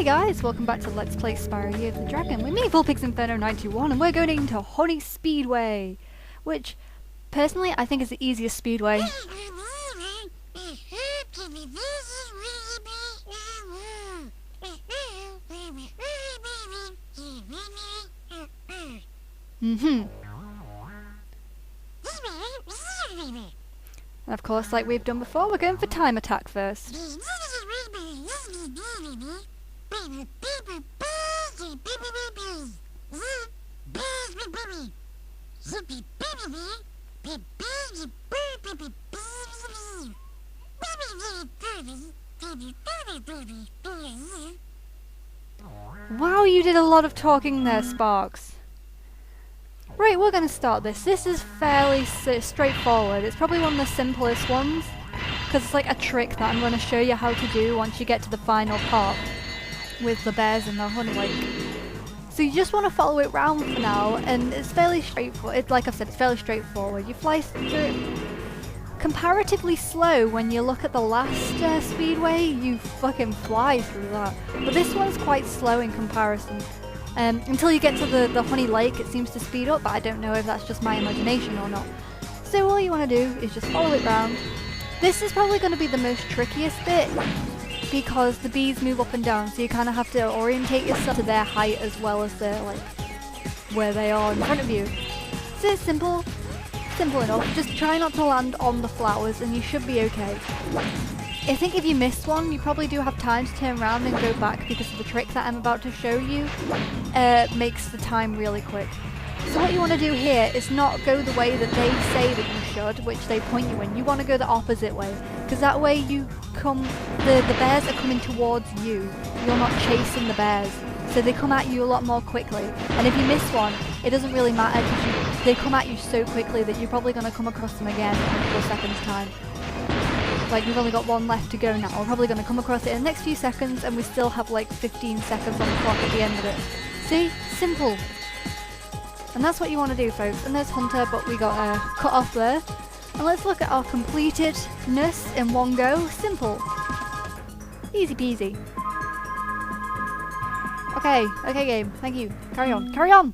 Hi guys, welcome back to Let's Play Spyro Year of the Dragon with me, Vulpix Inferno 91, and we're going into Honey Speedway, which, personally, I think is the easiest speedway. And of course, like we've done before, we're going for time attack first. Wow, you did a lot of talking there, Sparks. Right, we're going to start this. This is fairly straightforward. It's probably one of the simplest ones, because it's like a trick that I'm going to show you how to do once you get to the final part with the bears in the honey lake. So you just want to follow it round for now, and it's fairly straightforward. Like I've said, it's fairly straightforward. You fly through it comparatively slow. When you look at the last Speedway, you fucking fly through that. But this one's quite slow in comparison. Until you get to the honey lake, it seems to speed up, but I don't know if that's just my imagination or not. So all you want to do is just follow it round. This is probably going to be the most trickiest bit, because the bees move up and down, so you kind of have to orientate yourself to their height as well as their, like, where they are in front of you. So it's simple enough. Just try not to land on the flowers and you should be okay. I think if you miss one, you probably do have time to turn around and go back, because of the trick that I'm about to show you makes the time really quick. So what you want to do here is not go the way that they say that you should, which they point you in. You want to go the opposite way, because that way you come, the bears are coming towards you. You're not chasing the bears, so they come at you a lot more quickly. And if you miss one, it doesn't really matter, because they come at you so quickly that you're probably going to come across them again in a couple of seconds time. Like, we've only got one left to go now. We're probably going to come across it in the next few seconds, and we still have like 15 seconds on the clock at the end of it. See? Simple. And that's what you want to do, folks. And there's Hunter, but we got cut off there. And let's look at our completedness in one go. Simple. Easy peasy. Okay game. Thank you. Carry on. Carry on!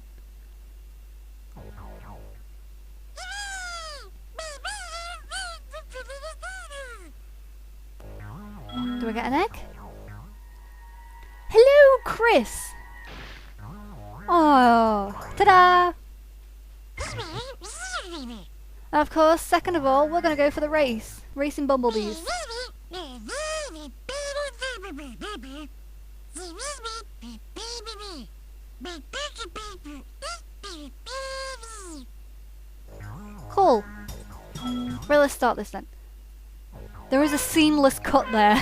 Do I get an egg? Hello, Chris! Oh, ta-da! And of course, second of all, we're going to go for the race. Racing bumblebees. Cool. Right, let's start this then. There is a seamless cut there.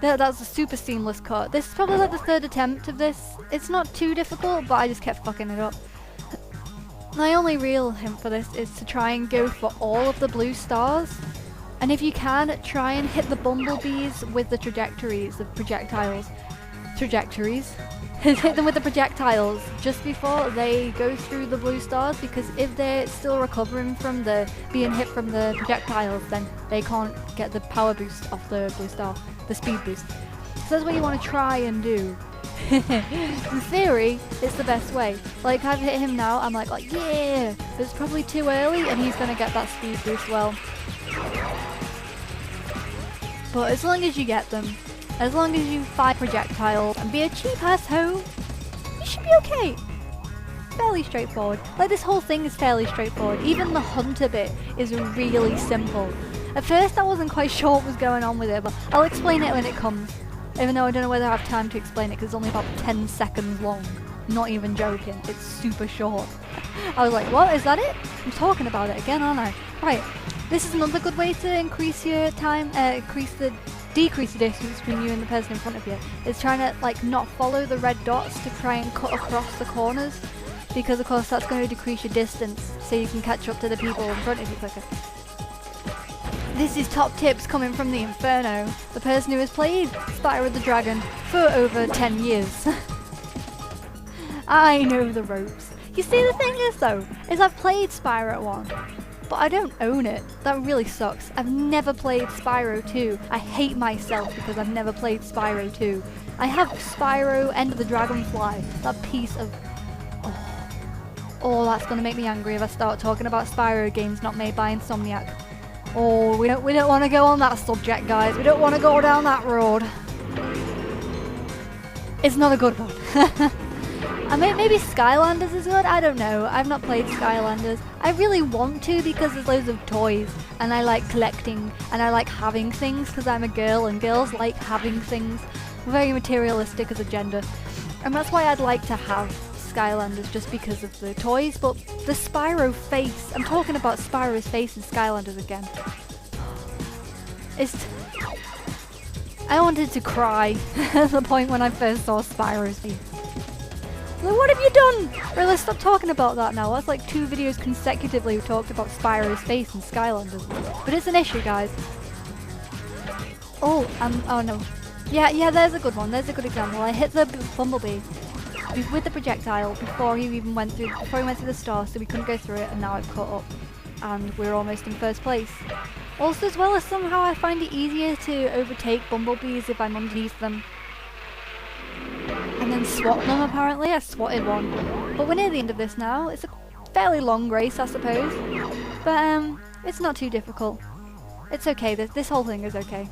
That's a super seamless cut. This is probably like the third attempt of this. It's not too difficult, but I just kept fucking it up. My only real hint for this is to try and go for all of the blue stars. And if you can, try and hit the bumblebees with the trajectories, the projectiles. Hit them with the projectiles just before they go through the blue stars, because if they're still recovering from being hit from the projectiles, then they can't get the power boost off the blue star, the speed boost. So that's what you want to try and do. In theory, it's the best way. Like, I've hit him now, I'm like yeah, but it's probably too early and he's going to get that speed boost well. But as long as you get them, as long as you fire projectiles and be a cheap asshole, you should be okay. Fairly straightforward. Like, this whole thing is fairly straightforward. Even the hunter bit is really simple. At first I wasn't quite sure what was going on with it, but I'll explain it when it comes. Even though I don't know whether I have time to explain it, because it's only about 10 seconds long. Not even joking, it's super short. I was like, what, is that it? I'm talking about it again, aren't I? Right, this is another good way to increase your time, decrease the distance between you and the person in front of you. Is trying to, like, not follow the red dots to try and cut across the corners, because of course that's going to decrease your distance, so you can catch up to the people in front of you quicker. This is top tips coming from the Inferno, the person who has played Spyro the Dragon for over 10 years. I know the ropes. You see, the thing is though, is I've played Spyro 1, but I don't own it. That really sucks. I've never played Spyro 2. I hate myself because I've never played Spyro 2. I have Spyro, End of the Dragonfly, that piece of... Oh, that's gonna make me angry if I start talking about Spyro games not made by Insomniac. Oh, we don't want to go on that subject, guys. We don't want to go down that road. It's not a good one. I mean, maybe Skylanders is good? I don't know. I've not played Skylanders. I really want to because there's loads of toys and I like collecting and I like having things because I'm a girl and girls like having things. We're very materialistic as a gender. And that's why I'd like to have Skylanders, just because of the toys, but the Spyro face, I'm talking about Spyro's face in Skylanders again. I wanted to cry at the point when I first saw Spyro's face. Like, what have you done? Right, let's stop talking about that now. That's like 2 videos consecutively we talked about Spyro's face in Skylanders. But it's an issue, guys. Oh no. Yeah, there's a good one. There's a good example. I hit the bumblebee with the projectile before he went through the star, so we couldn't go through it, and now I've caught up and we're almost in first place. Also, as well as somehow I find it easier to overtake bumblebees if I'm underneath them and then swat them. Apparently I swatted one, but we're near the end of this now. It's a fairly long race, I suppose, but it's not too difficult. It's okay. This whole thing is okay.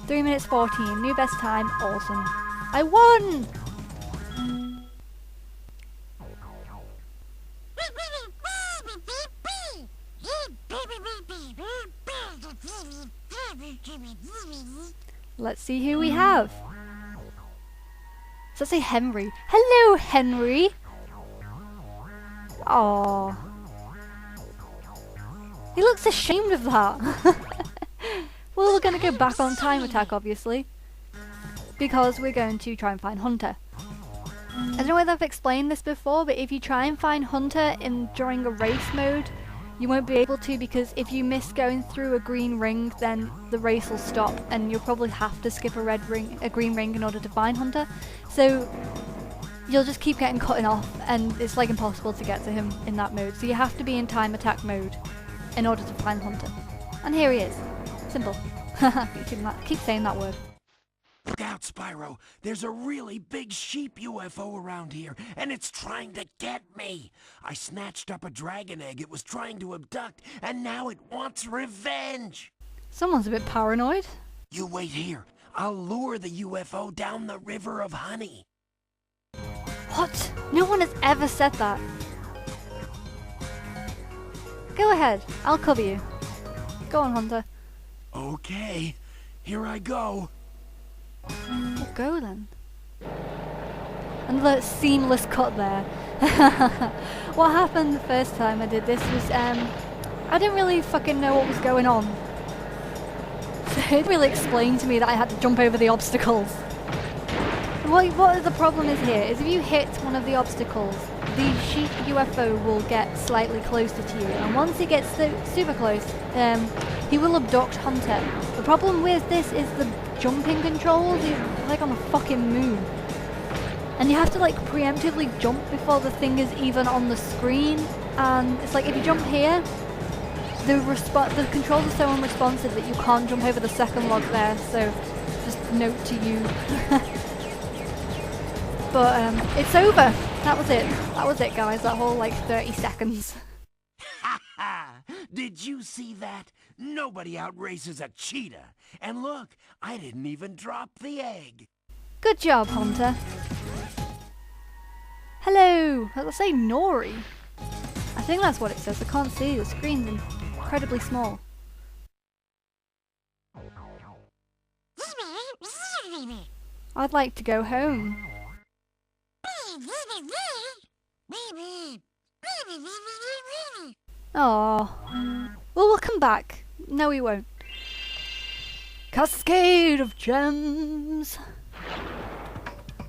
3 minutes 14, new best time. Awesome. I won! Let's see who we have. Does that say Henry? Hello, Henry! Aww. He looks ashamed of that. Well, we're going to go back on time attack, obviously, because we're going to try and find Hunter. I don't know whether I've explained this before, but if you try and find Hunter during a race mode, you won't be able to, because if you miss going through a green ring, then the race will stop and you'll probably have to skip a green ring in order to find Hunter. So you'll just keep getting cut off and it's like impossible to get to him in that mode. So you have to be in time attack mode in order to find Hunter. And here he is. Simple. Keep saying that word. Look out, Spyro. There's a really big sheep UFO around here, and it's trying to get me. I snatched up a dragon egg it was trying to abduct, and now it wants revenge. Someone's a bit paranoid. You wait here. I'll lure the UFO down the river of honey. What? No one has ever said that. Go ahead. I'll cover you. Go on, Hunter. Okay. Here I go. Well, go then. Another seamless cut there. What happened the first time I did this was, I didn't really fucking know what was going on. So it didn't really explain to me that I had to jump over the obstacles. What the problem is here is if you hit one of the obstacles, the sheep UFO will get slightly closer to you, and once it gets super close, he will abduct Hunter. The problem with this is the jumping controls. You're like on a fucking moon, and you have to like preemptively jump before the thing is even on the screen. And it's like if you jump here, the controls are so unresponsive that you can't jump over the second log there. So just note to you. But it's over. That was it. That was it, guys. That whole like 30 seconds. Ha ha! Did you see that? Nobody outraces a cheetah. And look, I didn't even drop the egg. Good job, Hunter. Hello. Let's say Nori. I think that's what it says. I can't see. The screen's incredibly small. I'd like to go home. Oh, well, we'll come back. No, we won't. Cascade of gems.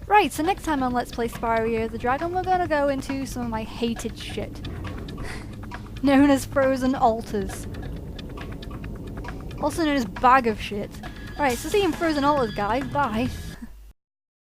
Right, so next time on Let's Play Spyro Year of the Dragon, we're gonna go into some of my hated shit, known as frozen altars, also known as bag of shit. Right, so see you in frozen altars, guys. Bye.